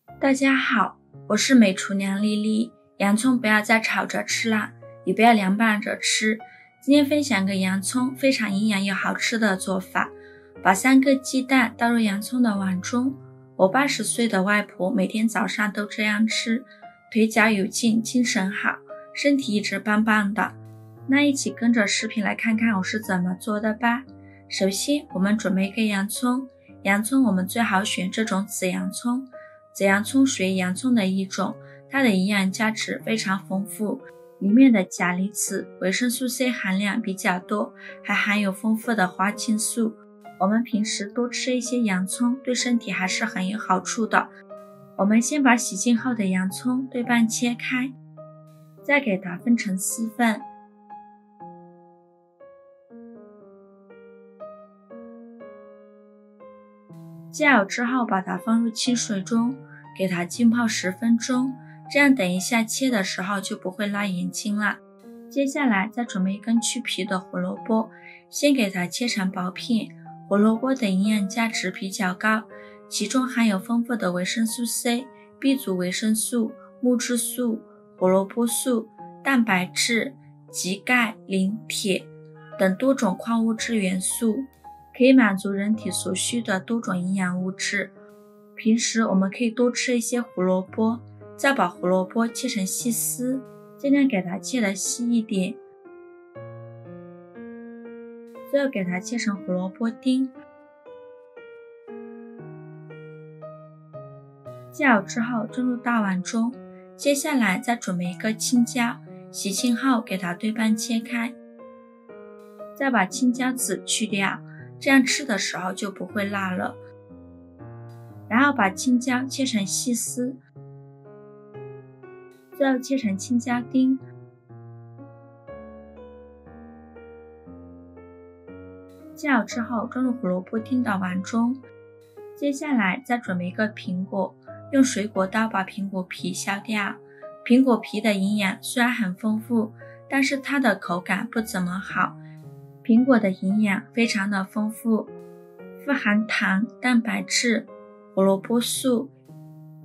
大家好，我是美厨娘丽丽。洋葱不要再炒着吃啦，也不要凉拌着吃。今天分享个洋葱非常营养又好吃的做法。把3个鸡蛋倒入洋葱的碗中。我80岁的外婆每天早上都这样吃，腿脚有劲，精神好，身体一直棒棒的。那一起跟着视频来看看我是怎么做的吧。首先我们准备一个洋葱，洋葱我们最好选这种紫洋葱。紫洋葱属于洋葱的一种，它的营养价值非常丰富，里面的钾离子、维生素 C 含量比较多，还含有丰富的花青素。我们平时多吃一些洋葱，对身体还是很有好处的。我们先把洗净后的洋葱对半切开，再给它分成4份。切好之后，把它放入清水中，给它浸泡10分钟，这样等一下切的时候就不会辣眼睛了。接下来再准备一根去皮的胡萝卜，先给它切成薄片。胡萝卜的营养价值比较高，其中含有丰富的维生素 C、B 族维生素、木质素、胡萝卜素、蛋白质、硒、钙、磷、铁等多种矿物质元素，可以满足人体所需的多种营养物质。平时我们可以多吃一些胡萝卜，再把胡萝卜切成细丝，尽量给它切得细一点。最后给它切成胡萝卜丁。切好之后装入大碗中。接下来再准备一个青椒，洗净后给它对半切开，再把青椒籽去掉，这样吃的时候就不会辣了。然后把青椒切成细丝，最后切成青椒丁。切好之后装入胡萝卜丁的碗中。接下来再准备一个苹果，用水果刀把苹果皮削掉。苹果皮的营养虽然很丰富，但是它的口感不怎么好。苹果的营养非常的丰富，富含糖、蛋白质、胡萝卜素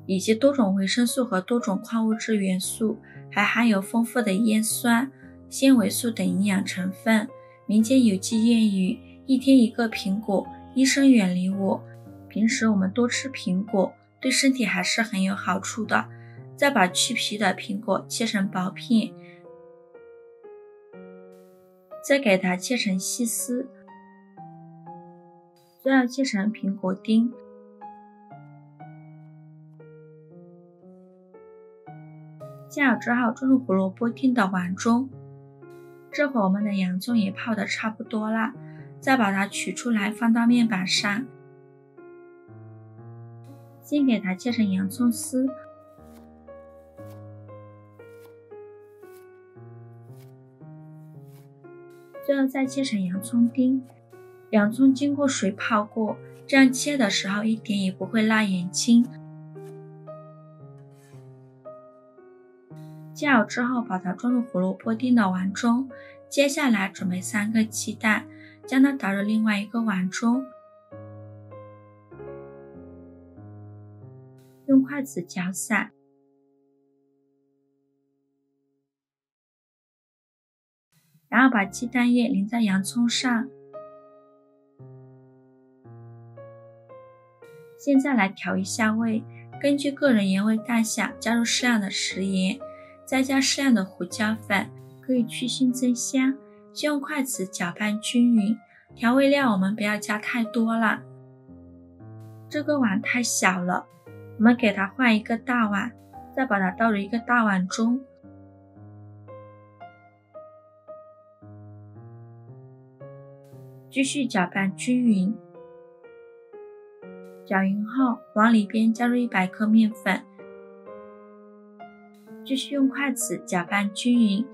以及多种维生素和多种矿物质元素，还含有丰富的叶酸、纤维素等营养成分。民间有句谚语，一天一个苹果，医生远离我。平时我们多吃苹果，对身体还是很有好处的。再把去皮的苹果切成薄片，再给它切成细丝，最后切成苹果丁。切好之后装入胡萝卜丁的碗中。这会我们的洋葱也泡得差不多了，再把它取出来放到面板上。先给它切成洋葱丝，最后再切成洋葱丁。洋葱经过水泡过，这样切的时候一点也不会辣眼睛。切好之后把它装入胡萝卜丁的碗中。接下来准备3个鸡蛋，将它打入另外一个碗中，用筷子搅散，然后把鸡蛋液淋在洋葱上。现在来调一下味，根据个人原味大小加入适量的食盐，再加适量的胡椒粉，可以去腥增香。先用筷子搅拌均匀，调味料我们不要加太多了。这个碗太小了，我们给它换一个大碗，再把它倒入一个大碗中。继续搅拌均匀，搅匀后往里边加入100克面粉，继续用筷子搅拌均匀，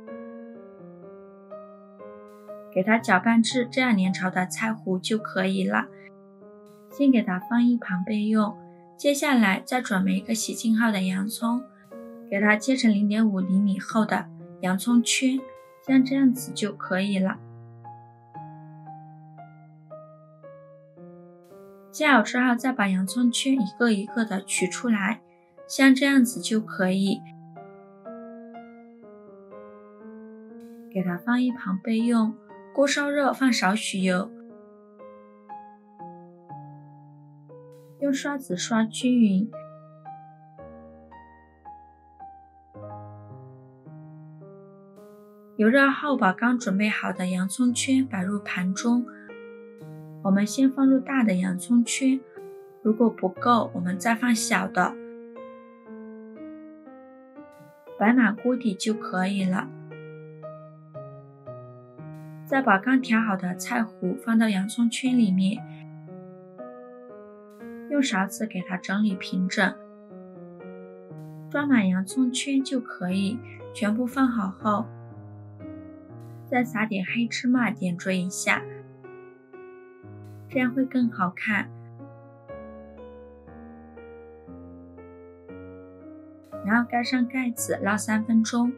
给它搅拌至这样粘稠的菜糊就可以了。先给它放一旁备用。接下来再准备一个洗净后的洋葱，给它切成0.5厘米厚的洋葱圈，像这样子就可以了。切好之后再把洋葱圈一个一个的取出来，像这样子就可以。给它放一旁备用。锅烧热，放少许油，用刷子刷均匀。油热后，把刚准备好的洋葱圈摆入盘中。我们先放入大的洋葱圈，如果不够，我们再放小的。摆满锅底就可以了。再把刚调好的菜糊放到洋葱圈里面，用勺子给它整理平整，装满洋葱圈就可以。全部放好后，再撒点黑芝麻点缀一下，这样会更好看。然后盖上盖子，烙3分钟。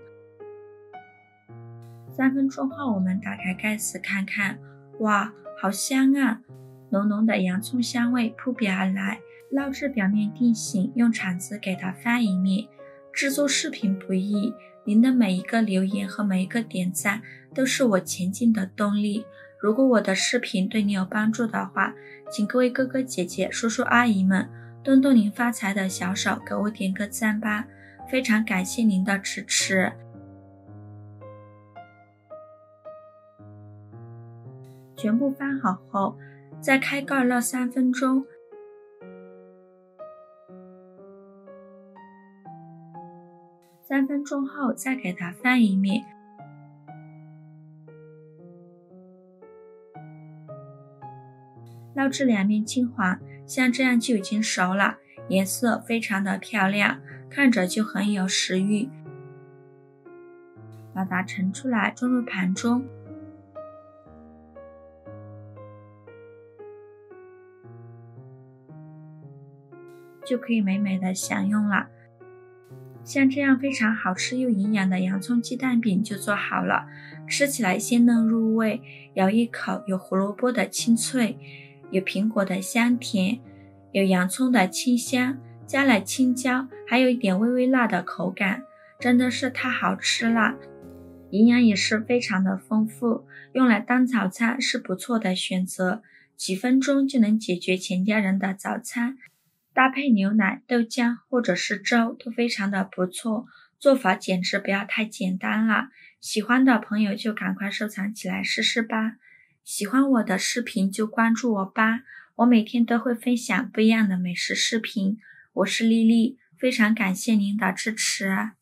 3分钟后，我们打开盖子看看，哇，好香啊！浓浓的洋葱香味扑鼻而来。烙至表面定型，用铲子给它翻一面。制作视频不易，您的每一个留言和每一个点赞都是我前进的动力。如果我的视频对你有帮助的话，请各位哥哥姐姐、叔叔阿姨们动动您发财的小手，给我点个赞吧，非常感谢您的支持。全部翻好后，再开盖烙3分钟。3分钟后再给它翻一面。烙至两面金黄，像这样就已经熟了，颜色非常的漂亮，看着就很有食欲。把它盛出来，装入盘中。就可以美美的享用了。像这样非常好吃又营养的洋葱鸡蛋饼就做好了，吃起来鲜嫩入味，咬一口有胡萝卜的清脆，有苹果的香甜，有洋葱的清香，加了青椒，还有一点微微辣的口感，真的是太好吃了。营养也是非常的丰富，用来当早餐是不错的选择，几分钟就能解决全家人的早餐。搭配牛奶、豆浆或者是粥都非常的不错，做法简直不要太简单了。喜欢的朋友就赶快收藏起来试试吧。喜欢我的视频就关注我吧，我每天都会分享不一样的美食视频。我是丽丽，非常感谢您的支持。